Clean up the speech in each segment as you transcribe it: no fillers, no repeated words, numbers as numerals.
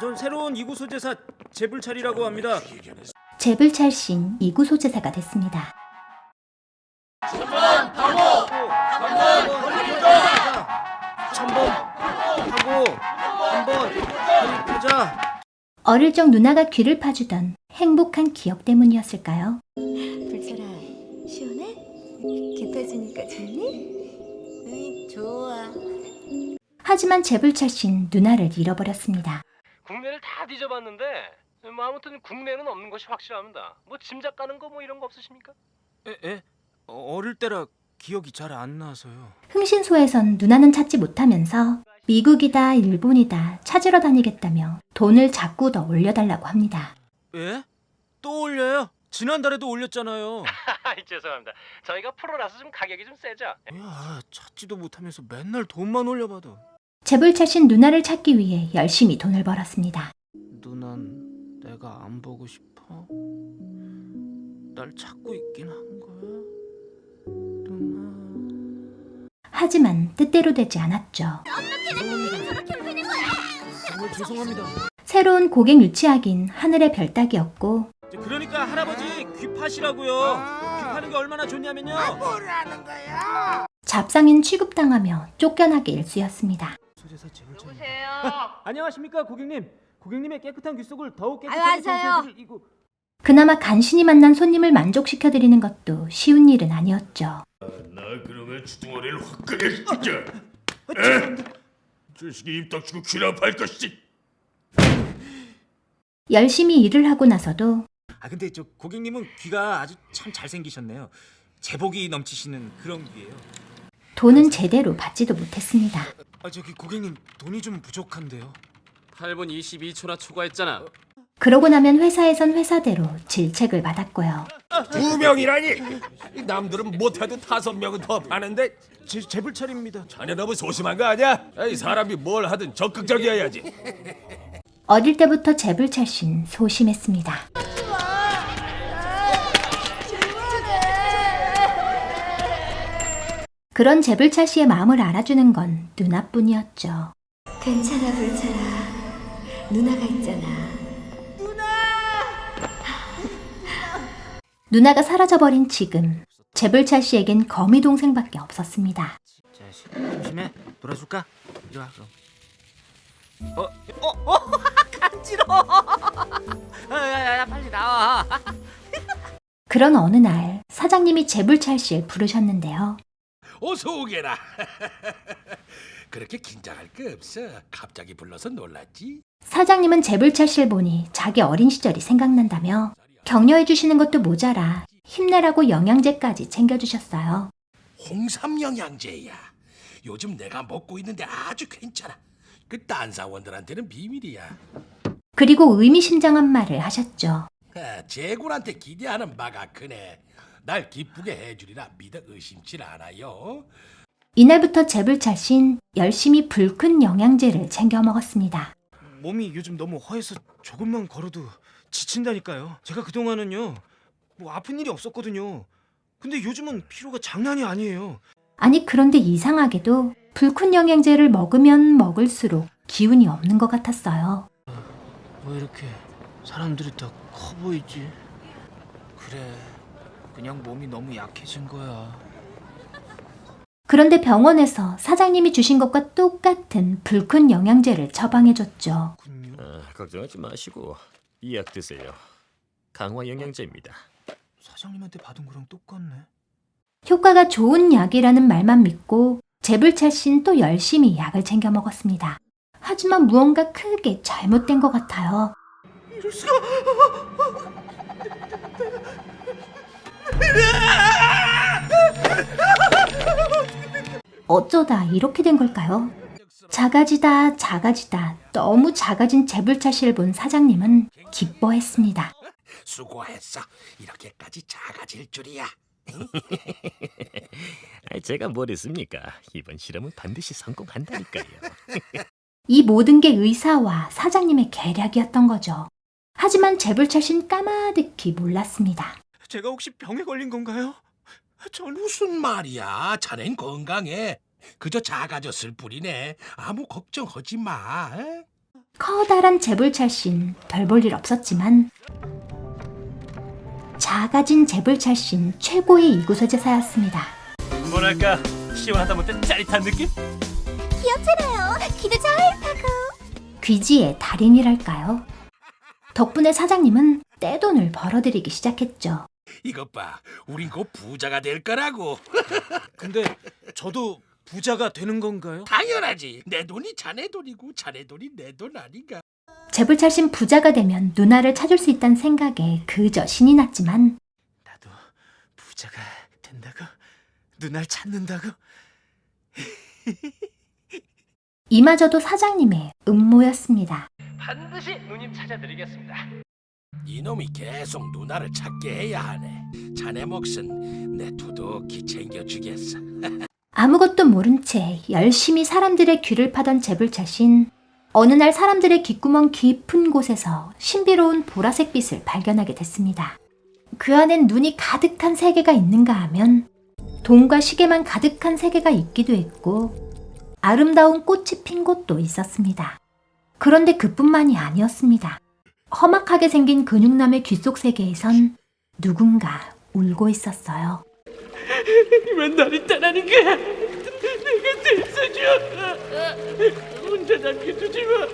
전 새로운 이구소제사 재불찰이라고 합니다. 재불찰신 이구소제사가 됐습니다. 3번 하고 3번 하자. 어릴 적 누나가 귀를 파주던 행복한 기억 때문이었을까요? 불철아, 시원해? 귀 파주니까 좋니? 응, 좋아. 하지만 재불찰신 누나를 잃어버렸습니다. 국내를 다 뒤져봤는데 뭐 아무튼 국내는 없는 것이 확실합니다. 뭐 짐작 가는 거 뭐 이런 거 없으십니까? 에? 어릴 때라 기억이 잘 안 나서요. 흥신소에선 누나는 찾지 못하면서 미국이다 일본이다 찾으러 다니겠다며 돈을 자꾸 더 올려달라고 합니다. 예? 또 올려요? 지난달에도 올렸잖아요. 죄송합니다. 저희가 프로라서 좀 가격이 좀 세죠. 야, 찾지도 못하면서 맨날 돈만 올려받아. 재불찰신 누나를 찾기 위해 열심히 돈을 벌었습니다. 누난 내가 안 보고 싶어? 날 찾고 있긴 한 거야? 누나... 하지만 뜻대로 되지 않았죠. 정말 죄송합니다. 새로운 고객 유치하긴 하늘의 별 따기였고 그러니까 할아버지 귀 파시라고요. 귀 파는 게 얼마나 좋냐면요. 뭐라는 거야? 잡상인 취급당하며 쫓겨나기 일쑤였습니다. 소제사 재물찰. 여보세요. 안녕하십니까 고객님. 고객님의 깨끗한 귀 속을 더욱 아유, 깨끗하게 안녕하세요. 청소해드릴 그나마 간신히 만난 손님을 만족시켜드리는 것도 쉬운 일은 아니었죠. 나 그러면 주둥아리를 확 끄겠지. 주식이 입 닥치고 귀나 팔 것이지. 열심히 일을 하고 나서도 근데 저 고객님은 귀가 아주 참 잘생기셨네요. 제복이 넘치시는 그런 귀예요. 돈은 제대로 받지도 못했습니다. 저기 고객님 돈이 좀 부족한데요. 8분 22초나 초과했잖아. 그러고 나면 회사에선 회사대로 질책을 받았고요. 2명이라니? 남들은 못해도 5명은 더 파는데 재불찰입니다. 자네 너무 소심한 거 아니야? 에이, 사람이 뭘 하든 적극적이어야지. 어릴 때부터 재불찰신 소심했습니다. 그런 재불찰씨의 마음을 알아주는 건 누나뿐이었죠. 괜찮아, 불철아. 누나가 있잖아. 누나가 사라져버린 지금 재불찰씨에겐 거미 동생밖에 없었습니다. 자식 조심해. 놀아줄까? 이리 와 그럼. 간지러워. 야, 빨리 나와. 그런 어느 날 사장님이 재불찰씨를 부르셨는데요. 어서 오게라. 그렇게 긴장할 거 없어. 갑자기 불러서 놀랐지? 사장님은 재불찰씨를 보니 자기 어린 시절이 생각난다며 격려해 주시는 것도 모자라 힘내라고 영양제까지 챙겨주셨어요. 홍삼 영양제야. 요즘 내가 먹고 있는데 아주 괜찮아. 그 딴 사원들한테는 비밀이야. 그리고 의미심장한 말을 하셨죠. 제군한테 기대하는 바가 크네. 날 기쁘게 해주리라 믿어 의심치 않아요. 이날부터 재불찰신 열심히 불큰 영양제를 챙겨 먹었습니다. 몸이 요즘 너무 허해서 조금만 걸어도 지친다니까요. 제가 그동안은요 뭐 아픈 일이 없었거든요. 근데 요즘은 피로가 장난이 아니에요. 아니 그런데 이상하게도 불큰 영양제를 먹으면 먹을수록 기운이 없는 것 같았어요. 왜 이렇게 사람들이 다 커 보이지? 그래, 그냥 몸이 너무 약해진 거야. 그런데 병원에서 사장님이 주신 것과 똑같은 불큰 영양제를 처방해줬죠. 걱정하지 마시고 이 약 드세요. 강화 영양제입니다. 사장님한테 받은 거랑 똑같네. 효과가 좋은 약이라는 말만 믿고 재불찰신 또 열심히 약을 챙겨 먹었습니다. 하지만 무언가 크게 잘못된 것 같아요. 어쩌다 이렇게 된 걸까요? 작아지다 너무 작아진 재불찰씨를 본 사장님은 기뻐했습니다. 수고했어. 이렇게까지 작아질 줄이야. 제가 뭘 했습니까? 이번 실험은 반드시 성공한다니까요. 이 모든 게 의사와 사장님의 계략이었던 거죠. 하지만 재불찰씨는 까마득히 몰랐습니다. 제가 혹시 병에 걸린 건가요? 전 무슨 말이야? 자넨 건강해. 그저 작아졌을 뿐이네. 아무 걱정하지 마. 에? 커다란 재불찰 씨는 별 볼 일 없었지만 작아진 재불찰 씨는 최고의 이구소제사였습니다. 뭐랄까 시원하다 못해 짜릿한 느낌? 기도 잘 타고. 귀지의 달인이랄까요? 덕분에 사장님은 떼돈을 벌어들이기 시작했죠. 이것 봐, 우린 곧 부자가 될 거라고. 근데 저도 부자가 되는 건가요? 당연하지. 내 돈이 자네 돈이고 자네 돈이 내 돈 아닌가. 재불찰 씨는 부자가 되면 누나를 찾을 수 있다는 생각에 그저 신이 났지만 나도 부자가 된다고? 누날 찾는다고? 이마저도 사장님의 음모였습니다. 반드시 누님 찾아드리겠습니다. 이놈이 계속 누나를 찾게 해야 하네. 자네 몫은 내 두둑히 챙겨주겠어. 아무것도 모른 채 열심히 사람들의 귀를 파던 재불찰 씨는 어느 날 사람들의 귓구멍 깊은 곳에서 신비로운 보라색 빛을 발견하게 됐습니다. 그 안엔 눈이 가득한 세계가 있는가 하면 돈과 시계만 가득한 세계가 있기도 했고 아름다운 꽃이 핀 곳도 있었습니다. 그런데 그뿐만이 아니었습니다. 험악하게 생긴 근육남의 귓속 세계에선 누군가 울고 있었어요. 왜 나를 떠나는 거야? 내가 됐어줘. 혼자 남겨두지 마.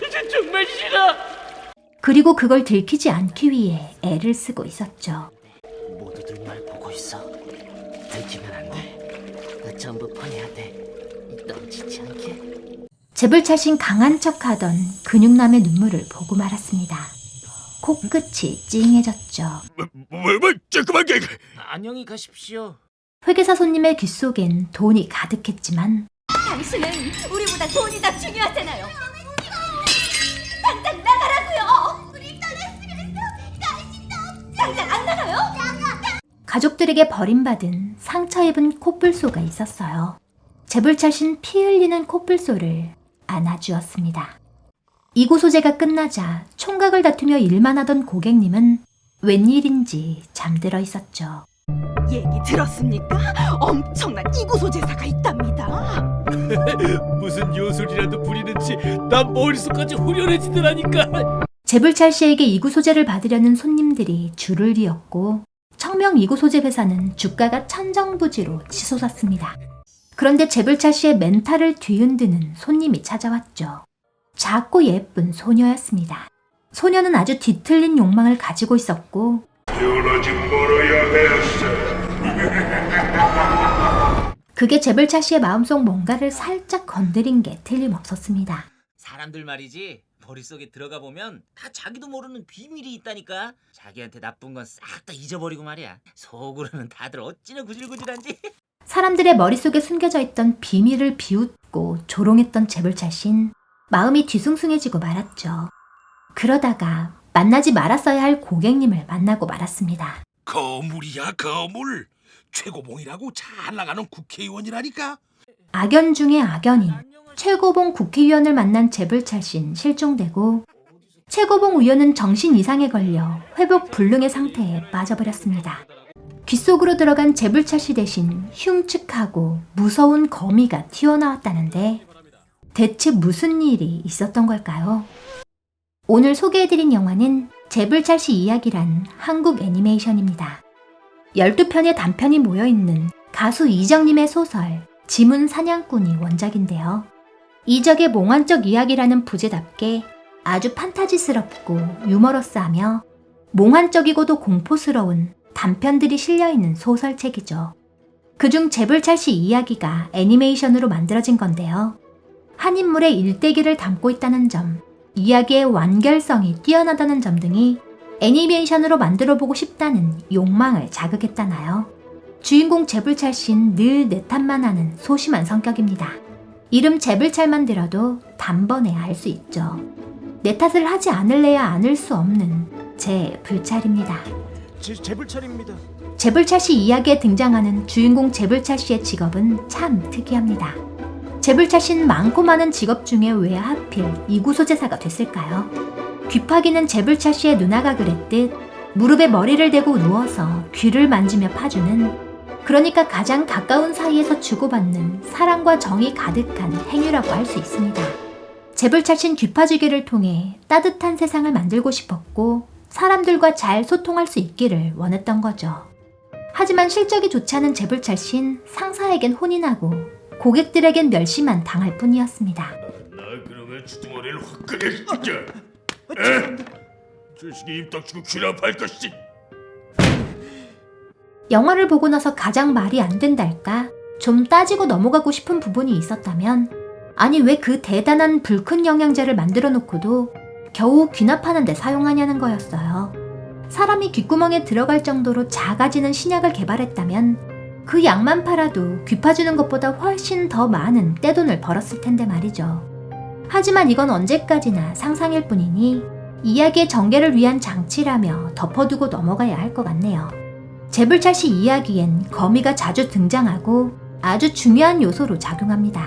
이제 정말 싫어. 그리고 그걸 들키지 않기 위해 애를 쓰고 있었죠. 모두들 날 보고 있어. 들키면 안 돼. 나 전부 퍼내야 돼. 넘치지 않게. 재불찰신 강한 척하던 근육남의 눈물을 보고 말았습니다. 코끝이 찡해졌죠. 조그맣게. 안녕히 가십시오. 회계사 손님의 귓속엔 돈이 가득했지만 당신은 우리보다 돈이 더 중요하잖아요. 당장 나가라고요. 우리 떠났으면서 당장 안 나가요? 가족들에게 버림받은 상처 입은 코뿔소가 있었어요. 재불찰신 피 흘리는 코뿔소를 안아주었습니다. 이구소제가 끝나자 총각을 다투며 일만 하던 고객님은 웬일인지 잠들어 있었죠. 얘기 들었습니까? 엄청난 이구소 제사가 있답니다. 무슨 요술이라도 부리는지 난 머릿속까지 후련해지더라니까. 재불찰 씨에게 이구소제를 받으려는 손님들이 줄을 이었고 청명 이구소제 회사는 주가가 천정부지로 치솟았습니다. 그런데 재불찰 씨의 멘탈을 뒤흔드는 손님이 찾아왔죠. 작고 예쁜 소녀였습니다. 소녀는 아주 뒤틀린 욕망을 가지고 있었고 그게 재벌차 씨의 마음속 뭔가를 살짝 건드린 게 틀림없었습니다. 사람들 말이지 머릿속에 들어가 보면 다 자기도 모르는 비밀이 있다니까. 자기한테 나쁜 건 싹 다 잊어버리고 말이야. 속으로는 다들 어찌나 구질구질한지. 사람들의 머릿속에 숨겨져 있던 비밀을 비웃고 조롱했던 재벌차 씨는 마음이 뒤숭숭해지고 말았죠. 그러다가 만나지 말았어야 할 고객님을 만나고 말았습니다. 거물이야 거물. 최고봉이라고 잘 나가는 국회의원이라니까. 악연 중에 악연인 최고봉 국회의원을 만난 재불찰 씨는 실종되고 최고봉 의원은 정신 이상에 걸려 회복 불능의 상태에 빠져버렸습니다. 귓속으로 들어간 재불찰 씨 대신 흉측하고 무서운 거미가 튀어나왔다는데 대체 무슨 일이 있었던 걸까요? 오늘 소개해드린 영화는 재불찰 씨 이야기란 한국 애니메이션입니다. 12편의 단편이 모여있는 가수 이적님의 소설 지문 사냥꾼이 원작인데요. 이적의 몽환적 이야기라는 부제답게 아주 판타지스럽고 유머러스하며 몽환적이고도 공포스러운 단편들이 실려있는 소설책이죠. 그중 재불찰 씨 이야기가 애니메이션으로 만들어진 건데요. 한 인물의 일대기를 담고 있다는 점, 이야기의 완결성이 뛰어나다는 점 등이 애니메이션으로 만들어보고 싶다는 욕망을 자극했다나요. 주인공 재불찰 씨는 늘 내 탓만 하는 소심한 성격입니다. 이름 재불찰만 들어도 단번에 알 수 있죠. 내 탓을 하지 않을래야 않을 수 없는 제 불찰입니다. 재불찰입니다. 재불찰 씨 이야기에 등장하는 주인공 재불찰 씨의 직업은 참 특이합니다. 재불찰 씨는 많고 많은 직업 중에 왜 하필 이구소제사가 됐을까요? 귀파기는 재불찰 씨의 누나가 그랬듯 무릎에 머리를 대고 누워서 귀를 만지며 파주는, 그러니까 가장 가까운 사이에서 주고받는 사랑과 정이 가득한 행위라고 할 수 있습니다. 재벌찰 씨는 귀파주기를 통해 따뜻한 세상을 만들고 싶었고 사람들과 잘 소통할 수 있기를 원했던 거죠. 하지만 실적이 좋지 않은 재벌찰 씨는 상사에겐 혼인하고 고객들에겐 멸시만 당할 뿐이었습니다. 나 그러면 주둥아리를 확 끄내 진짜. 자식이 입 닥치고 귀나 팔 것이지. 영화를 보고 나서 가장 말이 안 된달까? 좀 따지고 넘어가고 싶은 부분이 있었다면 아니 왜 그 대단한 불큰 영양제를 만들어 놓고도 겨우 귀나 파는 데 사용하냐는 거였어요. 사람이 귓구멍에 들어갈 정도로 작아지는 신약을 개발했다면 그 약만 팔아도 귀 파주는 것보다 훨씬 더 많은 떼돈을 벌었을 텐데 말이죠. 하지만 이건 언제까지나 상상일 뿐이니 이야기의 전개를 위한 장치라며 덮어두고 넘어가야 할 것 같네요. 재벌찰 씨 이야기엔 거미가 자주 등장하고 아주 중요한 요소로 작용합니다.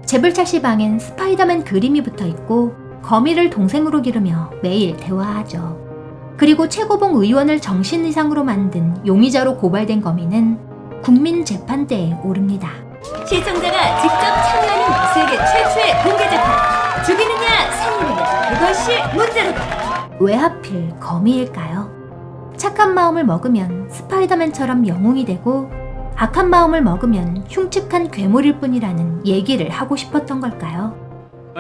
재벌찰 씨 방엔 스파이더맨 그림이 붙어 있고 거미를 동생으로 기르며 매일 대화하죠. 그리고 최고봉 의원을 정신 이상으로 만든 용의자로 고발된 거미는 국민재판대에 오릅니다. 시청자가 직접 참여하는 세계 최초의 공개 재판. 죽이느냐 살리느냐 그것이 문제로다. 왜 하필 거미일까요? 착한 마음을 먹으면 스파이더맨처럼 영웅이 되고 악한 마음을 먹으면 흉측한 괴물일 뿐이라는 얘기를 하고 싶었던 걸까요?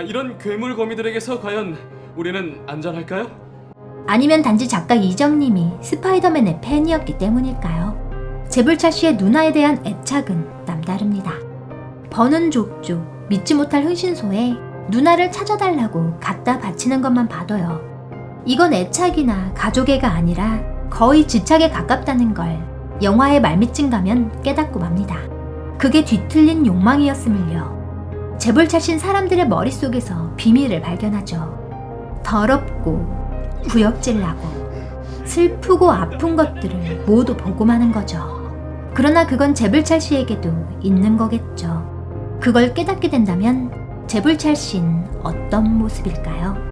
이런 괴물 거미들에게서 과연 우리는 안전할까요? 아니면 단지 작가 이정님이 스파이더맨의 팬이었기 때문일까요? 재벌찰 씨의 누나에 대한 애착은 남다릅니다. 버는 족족, 믿지 못할 흥신소에 누나를 찾아달라고 갖다 바치는 것만 봐도요. 이건 애착이나 가족애가 아니라 거의 지착에 가깝다는 걸 영화의 말미쯤 가면 깨닫고 맙니다. 그게 뒤틀린 욕망이었음을요. 재벌찰 신 사람들의 머릿속에서 비밀을 발견하죠. 더럽고 구역질나고 슬프고 아픈 것들을 모두 보고 마는 거죠. 그러나 그건 재벌찰 씨에게도 있는 거겠죠. 그걸 깨닫게 된다면 재벌찰 씨는 어떤 모습일까요?